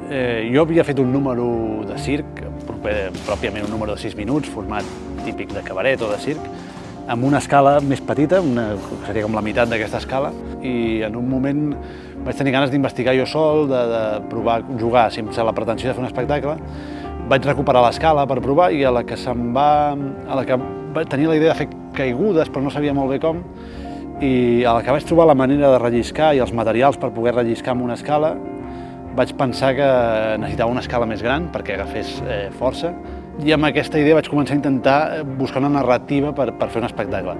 Jo havia fet un número de circ, pròpiament un número de 6 minuts, format típic de cabaret o de circ, amb una escala més petita, seria com la meitat d'aquesta escala, i en un moment vaig tenir ganes d'investigar jo sol, de provar jugar sense la pretensió de fer un espectacle. Vaig recuperar l'escala per provar i a la que vaig tenir la idea de fer caigudes, però no sabia molt bé com, i a la que vaig trobar la manera de relliscar i els materials per poder relliscar amb una escala, vaig pensar que necessitava una escala més gran perquè agafés força, i amb aquesta idea vaig començar a intentar buscar una narrativa per fer un espectacle.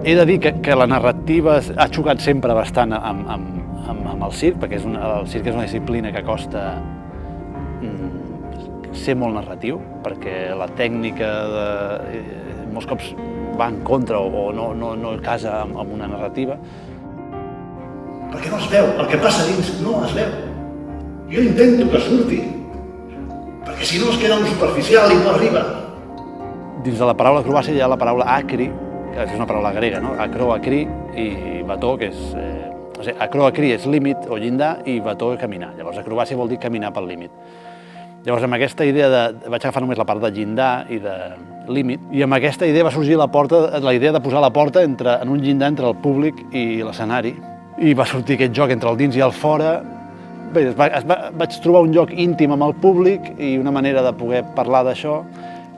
He de dir que la narrativa ha xocat sempre bastant amb el circ, perquè el circ és una disciplina que costa ser molt narratiu, perquè la tècnica molts cops va en contra o no casa amb una narrativa. Perquè no es veu, el que passa dins no es veu. Jo intento que surti, perquè si no es queda en superficial i no arriba. Dins de la paraula acrobàcia hi ha la paraula acri, que és una paraula grega, no? Acro, acri i bató, que és... Acro, acri és límit o llindar i bató caminar. Llavors acrobàcia vol dir caminar pel límit. Llavors amb aquesta idea vaig agafar només la part de llindar i de límit, i amb aquesta idea va sorgir la idea de posar la porta en un llindar entre el públic i l'escenari. I va sortir aquest joc entre el dins i el fora. Bé, vaig trobar un joc íntim amb el públic i una manera de poder parlar d'això,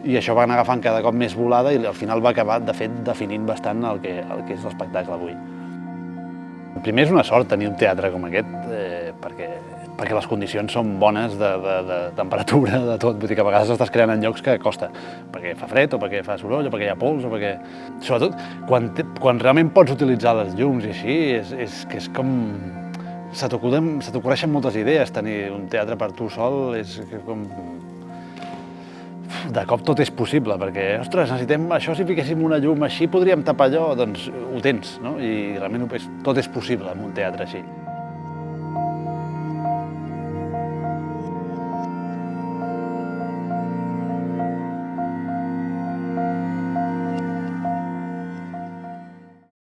i això va anar agafant cada cop més volada i al final va acabar, de fet, definint bastant el que és l'espectacle avui. Primer és una sort tenir un teatre com aquest, perquè les condicions són bones de temperatura, de tot. Vull dir que a vegades estàs creant en llocs que costa, perquè fa fred o perquè fa soroll o perquè hi ha pols o perquè... Sobretot, quan realment pots utilitzar les llums i així, és com... Se t'ocorreixen moltes idees. Tenir un teatre per tu sol és com... De cop tot és possible, perquè, ostres, necessitem això, si fiquéssim una llum així podríem tapar allò, doncs ho tens, no? I realment tot és possible en un teatre així.